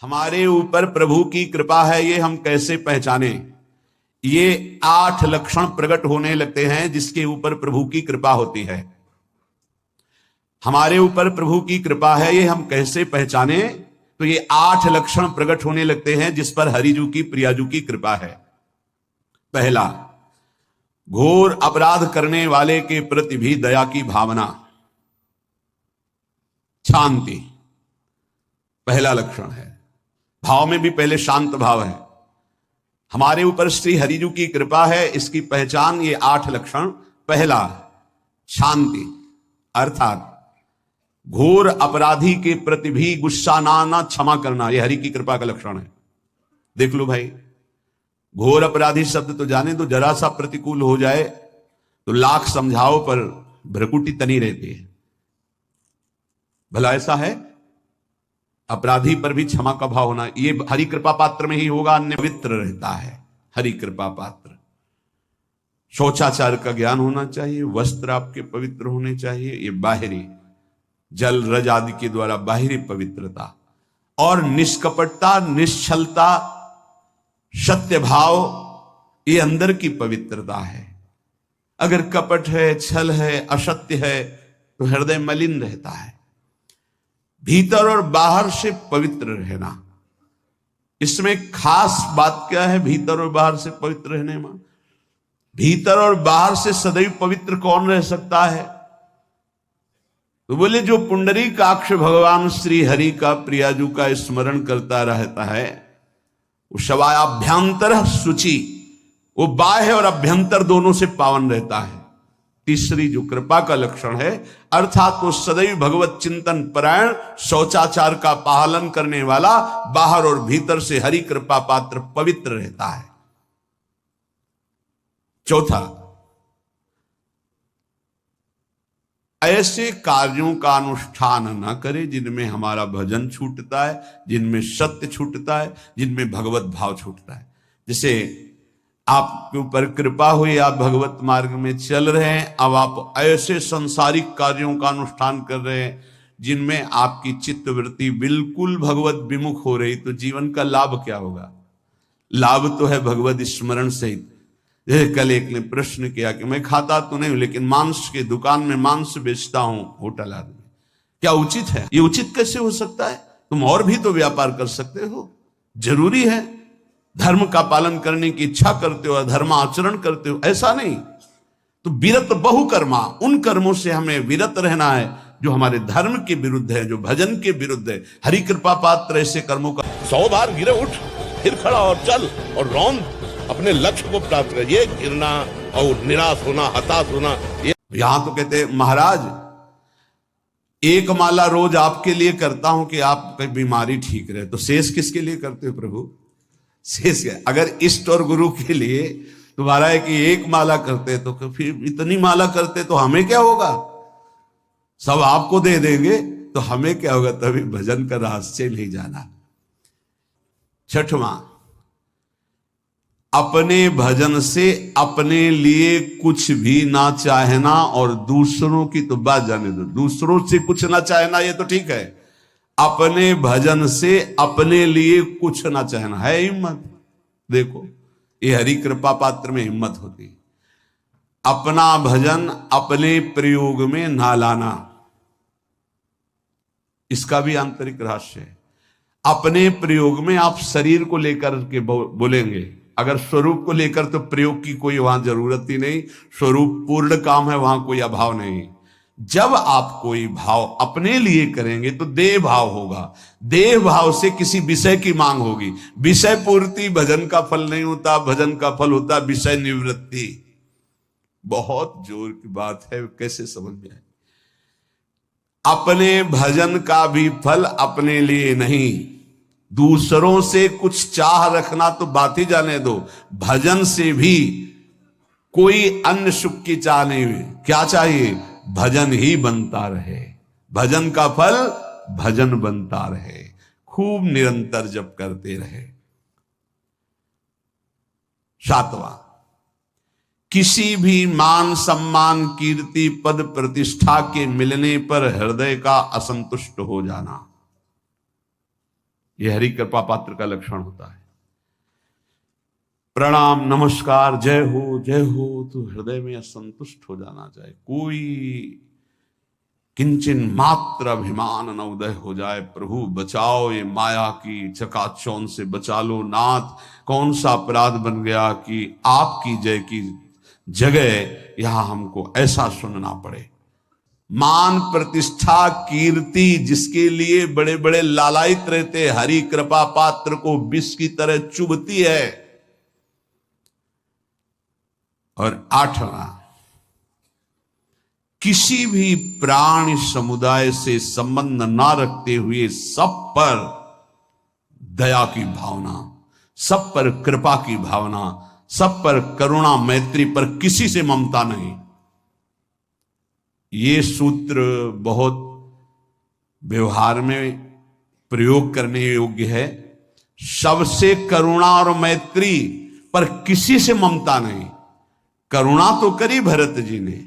हमारे ऊपर प्रभु की कृपा है, ये हम कैसे पहचाने? ये 8 लक्षण प्रकट होने लगते हैं जिसके ऊपर प्रभु की कृपा होती है। हमारे ऊपर प्रभु की कृपा है, ये हम कैसे पहचाने? तो ये 8 लक्षण प्रकट होने लगते हैं जिस पर हरिजू की प्रियाजू की कृपा है। पहला, घोर अपराध करने वाले के प्रति भी दया की भावना, शांति पहला लक्षण है। भाव में भी पहले शांत भाव है। हमारे ऊपर श्री हरिजू की कृपा है, इसकी पहचान ये 8 लक्षण। पहला, शांति, अर्थात घोर अपराधी के प्रति भी गुस्सा ना आना, क्षमा करना, यह हरि की कृपा का लक्षण है। देख लो भाई, घोर अपराधी शब्द तो जाने दो, जरा सा प्रतिकूल हो जाए तो लाख समझाओ पर भ्रकुटी तनी रहती है। भला ऐसा है? अपराधी पर भी क्षमा का भाव होना, ये हरि कृपा पात्र में ही होगा, अन्य पवित्र रहता है हरि कृपा पात्र। शौचाचार का ज्ञान होना चाहिए, वस्त्र आपके पवित्र होने चाहिए, ये बाहरी जल रज आदि के द्वारा बाहरी पवित्रता, और निष्कपटता, निश्चलता, सत्य भाव, ये अंदर की पवित्रता है। अगर कपट है, छल है, असत्य है तो हृदय मलिन रहता है। भीतर और बाहर से पवित्र रहना, इसमें खास बात क्या है? भीतर और बाहर से पवित्र रहने में, भीतर और बाहर से सदैव पवित्र कौन रह सकता है? तो बोले जो पुंडरीकाक्ष भगवान श्री हरि का प्रियाजू का स्मरण करता रहता है, वो शवायाभ्यंतर शुचि, वो बाह्य और अभ्यंतर दोनों से पावन रहता है। तीसरी जो कृपा का लक्षण है, अर्थात वो सदैव भगवत चिंतन परायण, शौचाचार का पालन करने वाला, बाहर और भीतर से हरि कृपा पात्र पवित्र रहता है। चौथा, ऐसे कार्यों का अनुष्ठान न करे जिनमें हमारा भजन छूटता है, जिनमें सत्य छूटता है, जिनमें भगवत भाव छूटता है। जैसे आपके ऊपर कृपा हुई, आप भगवत मार्ग में चल रहे हैं, अब आप ऐसे संसारिक कार्यों का अनुष्ठान कर रहे हैं जिनमें आपकी चित्तवृत्ति बिल्कुल भगवत विमुख हो रही, तो जीवन का लाभ क्या होगा? लाभ तो है भगवत स्मरण सहित। जैसे कल एक ने प्रश्न किया कि मैं खाता तो नहीं हूं लेकिन मांस के दुकान में मांस बेचता हूं, होटल आदमी, क्या उचित है? ये उचित कैसे हो सकता है? तुम और भी तो व्यापार कर सकते हो। जरूरी है धर्म का पालन करने की इच्छा करते हो, धर्माचरण करते हो, ऐसा नहीं। तो विरत बहुकर्मा, उन कर्मों से हमें विरत रहना है जो हमारे धर्म के विरुद्ध है, जो भजन के विरुद्ध है। हरि कृपा पात्र ऐसे कर्मों का 100 बार गिरे उठ, फिर खड़ा और चल और रौंद, अपने लक्ष्य को प्राप्त कर। ये गिरना और निराश होना, हताश होना, ये यहां तो कहते महाराज 1 माला रोज आपके लिए करता हूं कि आपकी बीमारी ठीक रहे, तो शेष किसके लिए करते हो प्रभु? शेष है अगर इष्ट और गुरु के लिए तुम्हारा है कि 1 माला करते तो फिर इतनी माला करते तो हमें क्या होगा? सब आपको दे देंगे तो हमें क्या होगा? तभी भजन का रहस्य नहीं जाना। छठवां, अपने भजन से अपने लिए कुछ भी ना चाहना, और दूसरों की तो बात जाने दो, दूसरों से कुछ ना चाहना ये तो ठीक है, अपने भजन से अपने लिए कुछ ना चाहना है हिम्मत। देखो ये हरि कृपा पात्र में हिम्मत होती है। अपना भजन अपने प्रयोग में ना लाना, इसका भी आंतरिक रहस्य है। अपने प्रयोग में आप शरीर को लेकर के बोलेंगे, अगर स्वरूप को लेकर तो प्रयोग की कोई वहां जरूरत ही नहीं, स्वरूप पूर्ण काम है, वहां कोई अभाव नहीं। जब आप कोई भाव अपने लिए करेंगे तो देह भाव होगा, देह भाव से किसी विषय की मांग होगी। विषय पूर्ति भजन का फल नहीं होता, भजन का फल होता विषय निवृत्ति। बहुत जोर की बात है, कैसे समझ में आए? अपने भजन का भी फल अपने लिए नहीं, दूसरों से कुछ चाह रखना तो बात ही जाने दो, भजन से भी कोई अन्य सुख की चाह नहीं हुई। क्या चाहिए? भजन ही बनता रहे, भजन का फल भजन बनता रहे, खूब निरंतर जप करते रहे। 7वां, किसी भी मान सम्मान कीर्ति पद प्रतिष्ठा के मिलने पर हृदय का असंतुष्ट हो जाना, यह हरि कृपा पात्र का लक्षण होता है। प्रणाम नमस्कार जय हो तो हृदय में असंतुष्ट हो जाना चाहिए। कोई किंचन मात्र अभिमान न उदय हो जाए। प्रभु बचाओ, ये माया की चकाचौंध से बचा लो नाथ। कौन सा अपराध बन गया कि आपकी जय की जगह यहां हमको ऐसा सुनना पड़े। मान प्रतिष्ठा कीर्ति जिसके लिए बड़े बड़े लालायित रहते, हरि कृपा पात्र को विष की तरह चुभती है। और 8वां, किसी भी प्राणी समुदाय से संबंध ना रखते हुए सब पर दया की भावना, सब पर कृपा की भावना, सब पर करुणा मैत्री, पर किसी से ममता नहीं। ये सूत्र बहुत व्यवहार में प्रयोग करने योग्य है। सबसे करुणा और मैत्री, पर किसी से ममता नहीं। करुणा तो करी भरत जी ने,